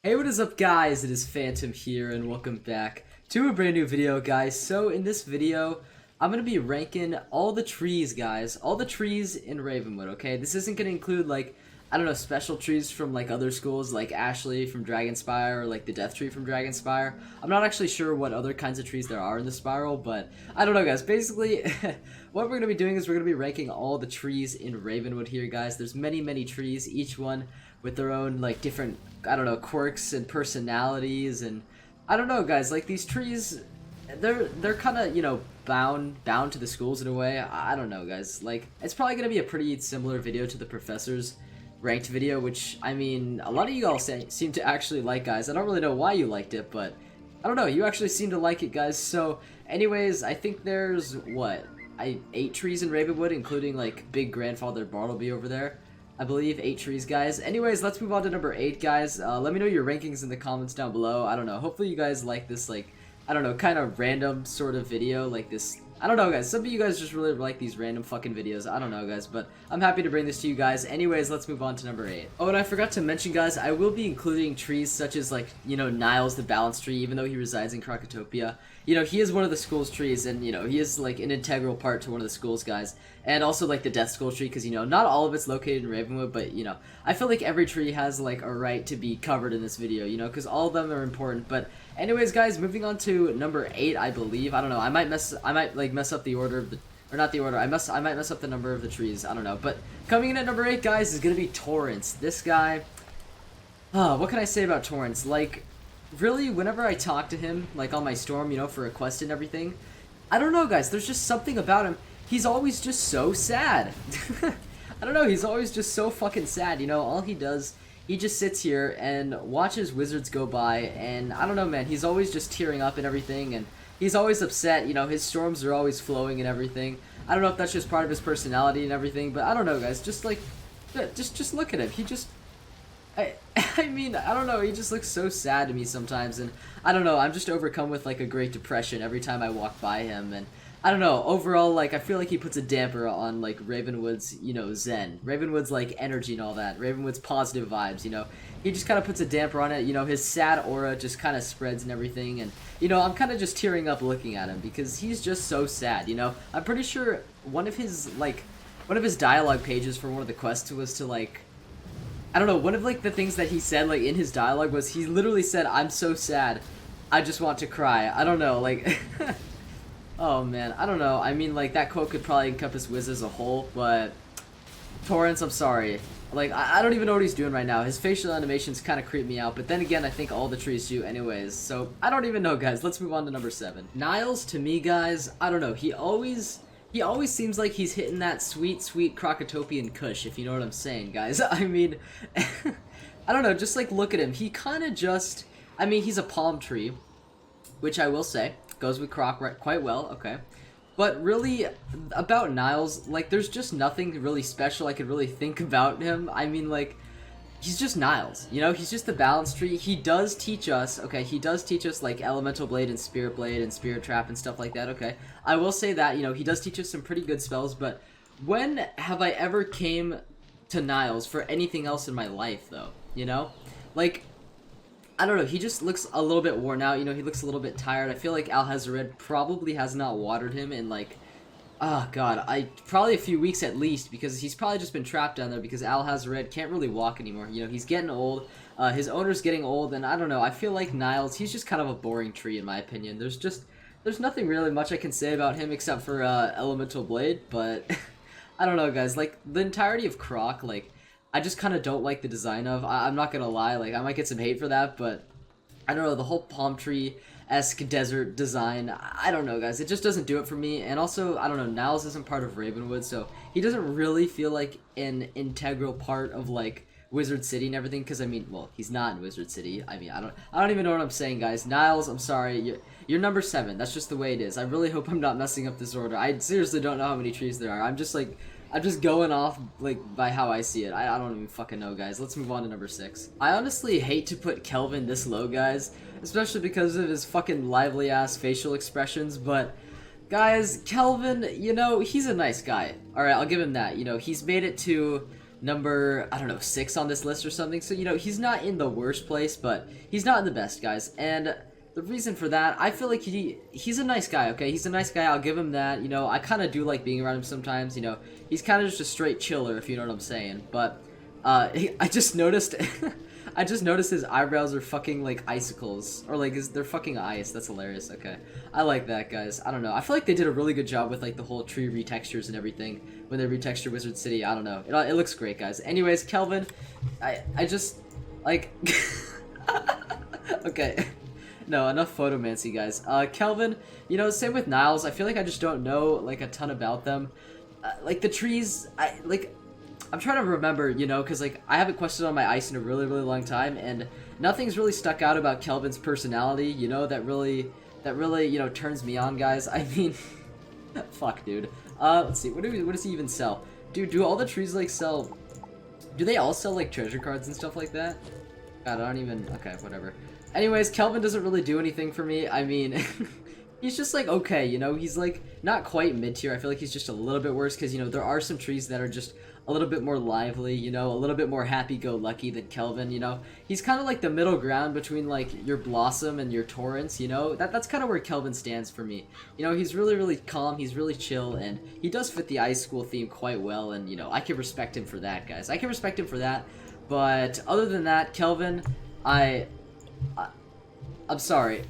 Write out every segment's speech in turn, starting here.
Hey, what is up guys? It is Phantom here and welcome back to a brand new video, guys. So in this video, I'm going to be ranking all the trees, guys. All the trees in Ravenwood, okay? This isn't going to include, like, I don't know, special trees from, like, other schools, like Ashley from Dragonspire or, like, the Death Tree from Dragonspire. I'm not actually sure what other kinds of trees there are in the spiral, but I don't know, guys. Basically, what we're going to be doing is we're going to be ranking all the trees in Ravenwood here, guys. There's many trees, each one with their own, like, different, I don't know, quirks and personalities, and I don't know, guys, like, these trees, they're kind of, you know, bound to the schools in a way. I don't know, guys, like, it's probably gonna be a pretty similar video to the professor's ranked video, which, I mean, a lot of you all seem to actually like, guys. I don't really know why you liked it, but I don't know, you actually seem to like it, guys. So anyways, I think there's what, 8 trees in Ravenwood, including, like, big grandfather Bartleby over there. I believe 8 trees, guys. Anyways, let's move on to number 8, guys. Let me know your rankings in the comments down below. I don't know, hopefully you guys like this, like, I don't know, kind of random sort of video, like this. I don't know, guys, some of you guys just really like these random fucking videos. I don't know, guys, but I'm happy to bring this to you guys. Anyways, let's move on to number 8. Oh, and I forgot to mention, guys, I will be including trees such as, like, you know, Niles the balance tree, even though he resides in Krokotopia. You know, he is one of the school's trees, and, you know, he is, like, an integral part to one of the school's, guys. And also, like, the Death Skull tree, because, you know, not all of it's located in Ravenwood, but, you know, I feel like every tree has, like, a right to be covered in this video, you know, because all of them are important. But anyways, guys, moving on to number 8, I believe. I don't know, I might mess up the order of the, or not the order, I might mess up the number of the trees, I don't know. But coming in at number 8, guys, is gonna be Torrance. This guy, what can I say about Torrance? Like, really, whenever I talk to him, like, on my storm, you know, for a quest and everything, I don't know, guys, there's just something about him. He's always just so sad. I don't know, he's always just so fucking sad, you know, all he does, he just sits here and watches wizards go by, and I don't know, man, he's always just tearing up and everything, and he's always upset, you know, his storms are always flowing and everything. I don't know if that's just part of his personality and everything, but I don't know, guys, just like, just look at him, he just, I, I mean, I don't know, he just looks so sad to me sometimes, and I don't know, I'm just overcome with, like, a great depression every time I walk by him, and I don't know, overall, like, I feel like he puts a damper on, like, Ravenwood's, you know, zen. Ravenwood's, like, energy and all that. Ravenwood's positive vibes, you know. He just kind of puts a damper on it, you know, his sad aura just kind of spreads and everything, and, you know, I'm kind of just tearing up looking at him, because he's just so sad, you know. I'm pretty sure one of his dialogue pages for one of the quests was to, like, I don't know, one of, like, the things that he said, like, in his dialogue was, he literally said, "I'm so sad, I just want to cry." I don't know, like... Oh man, I don't know. I mean, like, that quote could probably encompass Wiz as a whole, but Torrance, I'm sorry. Like, I don't even know what he's doing right now. His facial animations kind of creep me out, but then again, I think all the trees do anyways, so I don't even know, guys. Let's move on to number 7. Niles, to me, guys, I don't know. He always seems like he's hitting that sweet Krokotopian kush, if you know what I'm saying, guys. I mean, I don't know, just, like, look at him. He kind of just, I mean, he's a palm tree, which I will say goes with Croc quite well, okay. But really, about Niles, like, there's just nothing really special I could really think about him. I mean, like, he's just Niles, you know? He's just the balance tree. He does teach us, okay, he does teach us, like, Elemental Blade and Spirit Trap and stuff like that, okay. I will say that, you know, he does teach us some pretty good spells, but when have I ever came to Niles for anything else in my life, though, you know? Like, I don't know, he just looks a little bit worn out, you know, he looks a little bit tired. I feel like Alhazared probably has not watered him in, like, oh god, probably a few weeks at least, because he's probably just been trapped down there because Alhazared can't really walk anymore, you know, he's getting old, his owner's getting old, and I don't know, I feel like Niles, he's just kind of a boring tree in my opinion. There's nothing really much I can say about him except for, Elemental Blade, but, I don't know, guys, like, the entirety of Croc, like, I just kind of don't like the design of. I'm not gonna lie, like, I might get some hate for that, but I don't know, the whole palm tree-esque desert design, I don't know, guys, it just doesn't do it for me. And also, I don't know, Niles isn't part of Ravenwood, so he doesn't really feel like an integral part of, like, Wizard City and everything, because, I mean, well, he's not in Wizard City. I mean, I don't even know what I'm saying, guys. Niles, I'm sorry, you're number 7, that's just the way it is. I really hope I'm not messing up this order. I seriously don't know how many trees there are. I'm just going off, like, by how I see it. I don't even fucking know, guys. Let's move on to number 6. I honestly hate to put Kelvin this low, guys, especially because of his fucking lively-ass facial expressions, but, guys, Kelvin, you know, he's a nice guy. Alright, I'll give him that. You know, he's made it to number, I don't know, 6 on this list or something. So, you know, he's not in the worst place, but he's not in the best, guys. And the reason for that, I feel like he's a nice guy, okay? He's a nice guy, I'll give him that. You know, I kind of do like being around him sometimes, you know. He's kind of just a straight chiller, if you know what I'm saying. But, I just noticed... I just noticed his eyebrows are fucking like icicles, or like they're fucking ice. That's hilarious. Okay, I like that, guys. I don't know. I feel like they did a really good job with like the whole tree retextures and everything when they retextured Wizard City. I don't know. It looks great, guys. Anyways, Kelvin, I just like okay. No, enough photomancy, guys. Kelvin, you know, same with Niles. I feel like I just don't know like a ton about them. Like the trees, I'm trying to remember, you know, because, like, I haven't quested on my ice in a really, really long time, and nothing's really stuck out about Kelvin's personality, you know, that really, you know, turns me on, guys. I mean, fuck, dude. Let's see, what does he even sell? Dude, do all the trees, like, sell, do they all sell, like, treasure cards and stuff like that? God, I don't even, okay, whatever. Anyways, Kelvin doesn't really do anything for me. I mean... He's just like okay, you know, he's like not quite mid-tier. I feel like he's just a little bit worse because, you know, there are some trees that are just a little bit more lively, you know, a little bit more happy-go-lucky than Kelvin, you know. He's kind of like the middle ground between like your Blossom and your Torrance, you know. That's kind of where Kelvin stands for me. You know, he's really, really calm, he's really chill, and he does fit the ice school theme quite well, and, you know, I can respect him for that, guys. I can respect him for that, but other than that, Kelvin, I'm sorry.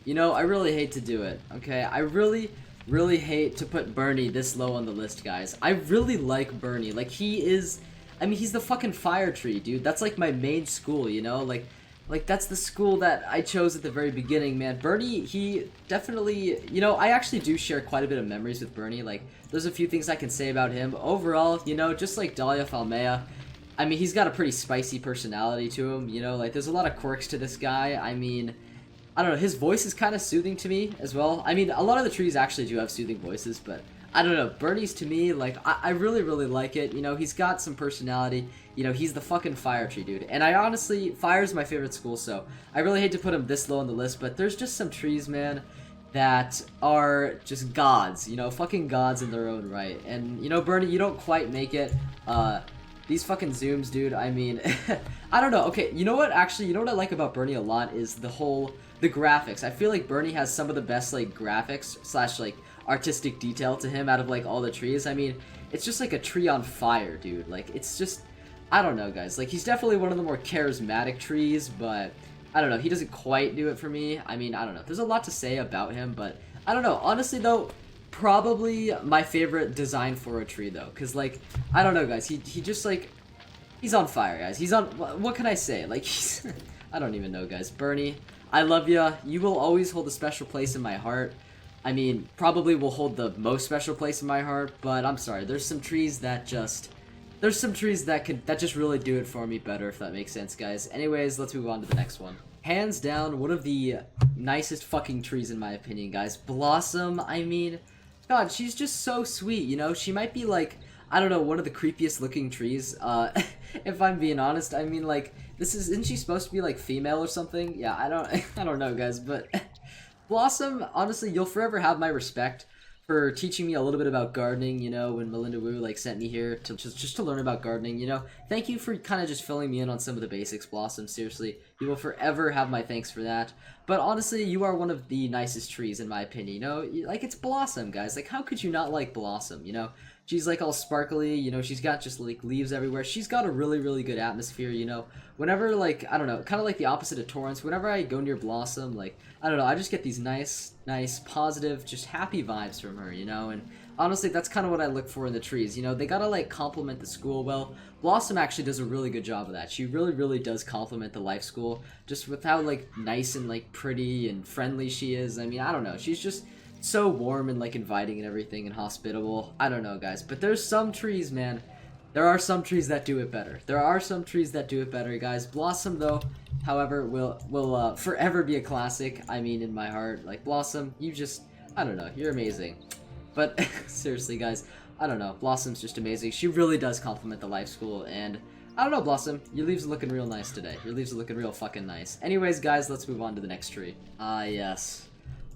You know, I really hate to do it, okay? I really, really hate to put Bernie this low on the list, guys. I really like Bernie. Like, he is... I mean, he's the fucking fire tree, dude. That's, like, my main school, you know? Like, that's the school that I chose at the very beginning, man. Bernie, he definitely... You know, I actually do share quite a bit of memories with Bernie. Like, there's a few things I can say about him. Overall, you know, just like Dahlia Falmea, I mean, he's got a pretty spicy personality to him, you know? Like, there's a lot of quirks to this guy. I mean... I don't know, his voice is kind of soothing to me as well. I mean, a lot of the trees actually do have soothing voices, but I don't know, Bernie's to me, like, I really, really like it. You know, he's got some personality. You know, he's the fucking fire tree, dude. And I honestly, fire's my favorite school, so I really hate to put him this low on the list, but there's just some trees, man, that are just gods, you know, fucking gods in their own right. And, you know, Bernie, you don't quite make it. These fucking zooms, dude, I mean, I don't know. Okay, you know what, actually, you know what I like about Bernie a lot is the graphics. I feel like Bernie has some of the best, like, graphics slash, like, artistic detail to him out of, like, all the trees. I mean, it's just like a tree on fire, dude. Like, it's just, I don't know, guys. Like, he's definitely one of the more charismatic trees, but I don't know. He doesn't quite do it for me. I mean, I don't know. There's a lot to say about him, but I don't know. Honestly, though, probably my favorite design for a tree, though, because, like, I don't know, guys. He just, like, he's on fire, guys. He's on, what can I say? Like, he's, I don't even know, guys. Bernie, I love ya. You will always hold a special place in my heart. I mean, probably will hold the most special place in my heart, but I'm sorry. There's some trees that just... There's some trees that just really do it for me better, if that makes sense, guys. Anyways, let's move on to the next one. Hands down, one of the nicest fucking trees in my opinion, guys. Blossom, I mean... God, she's just so sweet, you know? She might be, like... I don't know, one of the creepiest looking trees, if I'm being honest. I mean, like, isn't she supposed to be, like, female or something? Yeah, I don't know, guys, but Blossom, honestly, you'll forever have my respect for teaching me a little bit about gardening, you know, when Melinda Wu, like, sent me here to just to learn about gardening, you know? Thank you for kind of just filling me in on some of the basics, Blossom, seriously. You will forever have my thanks for that. But honestly, you are one of the nicest trees, in my opinion, you know? Like, it's Blossom, guys. Like, how could you not like Blossom, you know? She's, like, all sparkly, you know, she's got just, like, leaves everywhere. She's got a really, really good atmosphere, you know? Whenever, like, I don't know, kind of like the opposite of Torrance, whenever I go near Blossom, like, I don't know, I just get these nice, positive, just happy vibes from her, you know? And honestly, that's kind of what I look for in the trees, you know? They gotta, like, complement the school well. Blossom actually does a really good job of that. She really, really does complement the life school, just with how, like, nice and, like, pretty and friendly she is. I mean, I don't know, she's just... so warm and like inviting and everything and hospitable. I don't know, guys, but there's some trees, man. There are some trees that do it better. There are some trees that do it better, guys. Blossom, though, however, will forever be a classic. I mean, in my heart, like Blossom, you just, I don't know, you're amazing. But seriously, guys, I don't know. Blossom's just amazing. She really does complement the life school, and I don't know, Blossom. Your leaves are looking real nice today. Your leaves are looking real fucking nice. Anyways, guys, let's move on to the next tree. Ah, yes.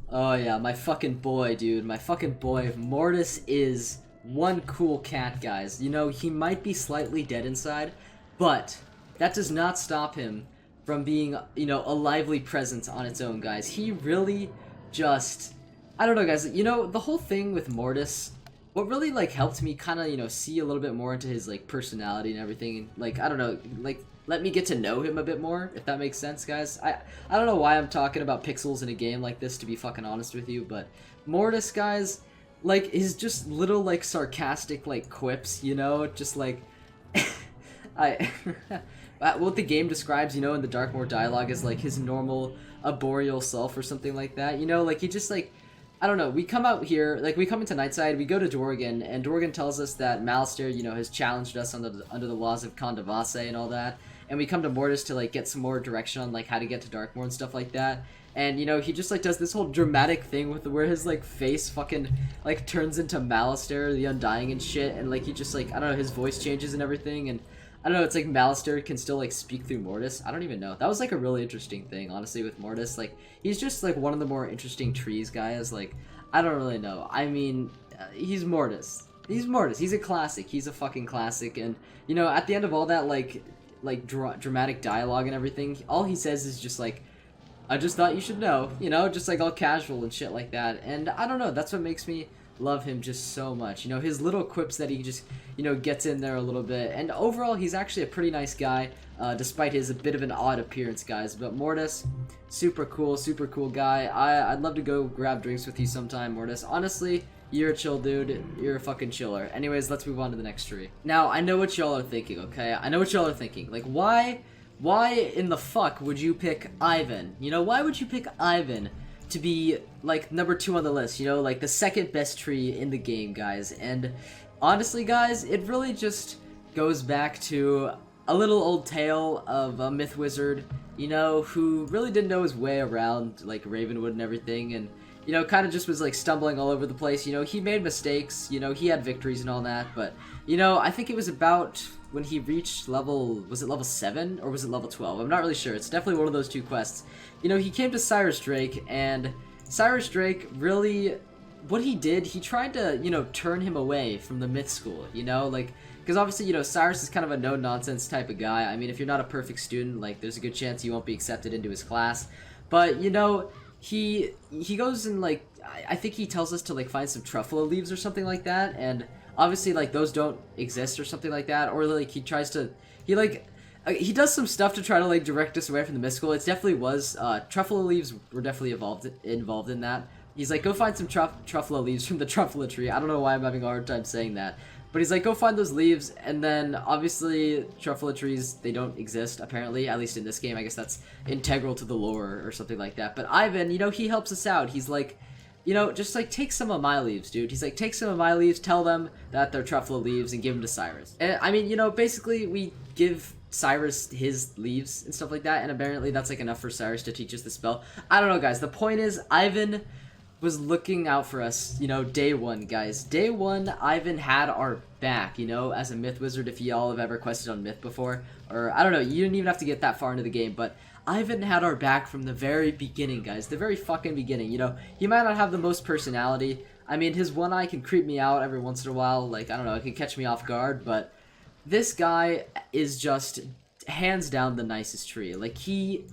Oh yeah, my fucking boy, dude. My fucking boy. Mortis is one cool cat, guys. You know, he might be slightly dead inside, but that does not stop him from being, you know, a lively presence on its own, guys. He really just, I don't know, guys. You know, the whole thing with Mortis, what really, like, helped me kind of, you know, see a little bit more into his, like, personality and everything, and, like, I don't know, like, let me get to know him a bit more, if that makes sense, guys. I don't know why I'm talking about pixels in a game like this, to be fucking honest with you, but Mortis, guys, like, his just little, like, sarcastic, like, quips, you know, just, like, I, what the game describes, you know, in the Darkmoor dialogue is, like, his normal, arboreal self or something like that, you know, like, he just, like, I don't know, we come out here, like, we come into Nightside, we go to Dorgan, and Dorgan tells us that Malistaire, you know, has challenged us under the laws of Condavase and all that, and we come to Mortis to, like, get some more direction on, like, how to get to Darkmoor and stuff like that, and, you know, he just, like, does this whole dramatic thing with where his, like, face fucking, like, turns into Malistaire, the Undying and shit, and, like, he just, like, I don't know, his voice changes and everything, and I don't know, it's like Malistaire can still, like, speak through Mortis. I don't even know. That was, like, a really interesting thing, honestly, with Mortis. Like, he's just, like, one of the more interesting trees, guys. Like, I don't really know. I mean, he's Mortis. He's Mortis. He's a classic. He's a fucking classic. And, you know, at the end of all that, like dramatic dialogue and everything, all he says is just, like, I just thought you should know. You know, just, like, all casual and shit like that. And I don't know. That's what makes me love him just so much. You know, his little quips that he just, you know, gets in there a little bit. And overall, he's actually a pretty nice guy, despite his a bit of an odd appearance, guys. But Mortis, super cool guy. I'd love to go grab drinks with you sometime, Mortis. Honestly, you're a chill dude. You're a fucking chiller. Anyways, let's move on to the next tree. Now, I know what y'all are thinking, okay? I know what y'all are thinking. Like, why in the fuck would you pick Ivan? You know, why would you pick Ivan to be, like, number 2 on the list, you know, like, the second best tree in the game, guys? And honestly, guys, it really just goes back to a little old tale of a myth wizard, you know, who really didn't know his way around, like, Ravenwood and everything, and, you know, kind of just was, like, stumbling all over the place. You know, he made mistakes, you know, he had victories and all that, but, you know, I think it was about when he reached level, was it level 7 or was it level 12? I'm not really sure. It's definitely one of those 2 quests. You know, he came to Cyrus Drake, and Cyrus Drake really, what he did, he tried to, you know, turn him away from the myth school, you know, like, because obviously, you know, Cyrus is kind of a no-nonsense type of guy. I mean, if you're not a perfect student, like, there's a good chance you won't be accepted into his class, but, you know, he goes and, like, I think he tells us to, like, find some truffalo leaves or something like that, and obviously, like, those don't exist or something like that, or, like, he tries to, he does some stuff to try to, like, direct us away from the mystical. It definitely was, truffalo leaves were definitely involved in that. He's like, go find some truffalo leaves from the truffalo tree. I don't know why I'm having a hard time saying that. But he's like, go find those leaves, and then, obviously, truffalo trees, they don't exist, apparently, at least in this game. I guess that's integral to the lore or something like that. But Ivan, you know, he helps us out. He's like, you know, just, like, take some of my leaves, dude. He's like, take some of my leaves, tell them that they're truffalo leaves, and give them to Cyrus. And, I mean, you know, basically, we give Cyrus his leaves and stuff like that, and apparently that's, like, enough for Cyrus to teach us the spell. I don't know, guys. The point is, Ivan was looking out for us, you know, day 1, guys. Day 1, Ivan had our back, you know, as a myth wizard, if y'all have ever quested on myth before. Or, I don't know, you didn't even have to get that far into the game, but Ivan had our back from the very beginning, guys. The very fucking beginning, you know. He might not have the most personality. I mean, his one eye can creep me out every once in a while. Like, I don't know, it can catch me off guard, but this guy is just hands down the nicest tree. Like, he's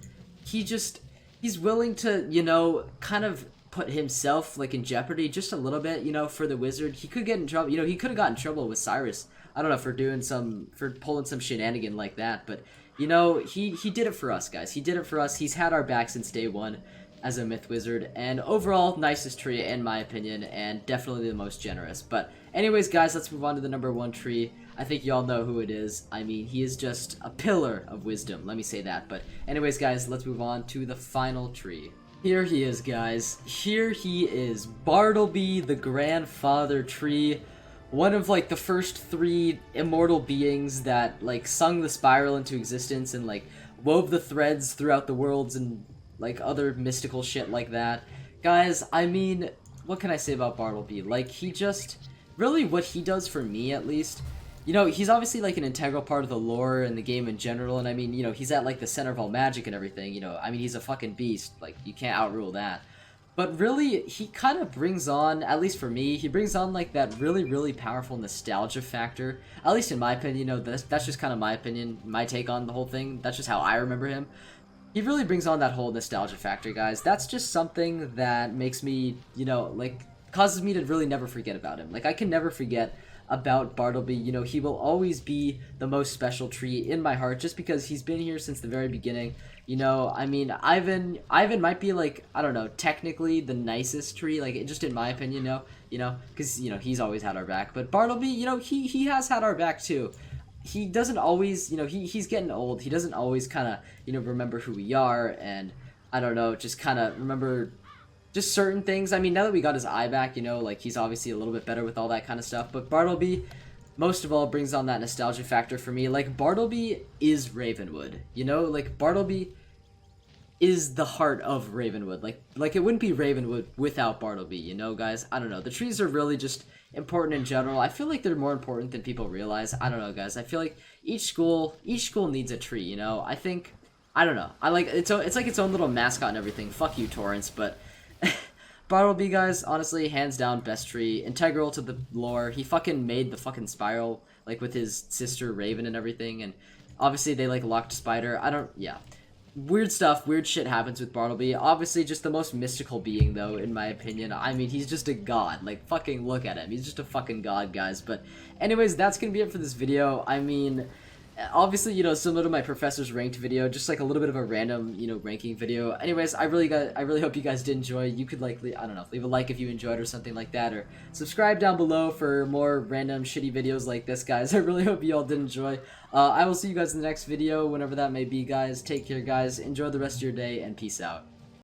willing to, you know, kind of put himself, like, in jeopardy just a little bit, you know, for the wizard. He could get in trouble, you know, he could have gotten in trouble with Cyrus, I don't know, for pulling some shenanigan like that, but, you know, he did it for us, guys. He did it for us. He's had our back since day 1 as a myth wizard, and overall, nicest tree, in my opinion, and definitely the most generous. But anyways, guys, let's move on to the number 1 tree. I think y'all know who it is. I mean, he is just a pillar of wisdom, let me say that. But anyways, guys, let's move on to the final tree. Here he is, guys. Here he is. Bartleby, the grandfather tree. One of, like, the first 3 immortal beings that, like, sung the spiral into existence and, like, wove the threads throughout the worlds and, like, other mystical shit like that. Guys, I mean, what can I say about Bartleby? Like, he just, really what he does for me, at least, you know, he's obviously, like, an integral part of the lore and the game in general, and I mean, you know, he's at, like, the center of all magic and everything, you know, I mean, he's a fucking beast, like, you can't outrule that. But really, he kind of brings on, at least for me, he brings on like that really powerful nostalgia factor. At least in my opinion, you know, that's just kind of my opinion, my take on the whole thing. That's just how I remember him. He really brings on that whole nostalgia factor, guys. That's just something that makes me, you know, like, causes me to really never forget about him. Like, I can never forget about Bartleby. You know, he will always be the most special tree in my heart just because he's been here since the very beginning. You know, I mean, Ivan might be like, I don't know, technically the nicest tree, like just in my opinion, because you know he's always had our back. But Bartleby, you know, he has had our back too. He doesn't always, you know, he's getting old. He doesn't always kind of, you know, remember who we are, and I don't know, just kind of remember just certain things. I mean, now that we got his eye back, you know, like he's obviously a little bit better with all that kind of stuff. But Bartleby, most of all, brings on that nostalgia factor for me. Like, Bartleby is Ravenwood, you know? Like, Bartleby is the heart of Ravenwood. Like it wouldn't be Ravenwood without Bartleby, you know, guys? I don't know. The trees are really just important in general. I feel like they're more important than people realize. I don't know, guys. I feel like each school needs a tree, you know? I don't know. I like, it's like its own little mascot and everything. Fuck you, Torrance, but... Bartleby, guys, honestly, hands down, best tree, integral to the lore. He fucking made the fucking spiral, like, with his sister Raven and everything, and obviously they, like, locked Spider. Yeah. Weird stuff, weird shit happens with Bartleby. Obviously, just the most mystical being, though, in my opinion. I mean, he's just a god. Like, fucking look at him. He's just a fucking god, guys. But anyways, that's gonna be it for this video. I mean... obviously, you know, similar to my professor's ranked video, just like a little bit of a random, you know, ranking video. Anyways, I really hope you guys did enjoy. You could, like, I don't know, leave a like if you enjoyed or something like that, or subscribe down below for more random shitty videos like this, guys. I really hope you all did enjoy. I will see you guys in the next video, whenever that may be, guys. Take care, guys. Enjoy the rest of your day, and peace out.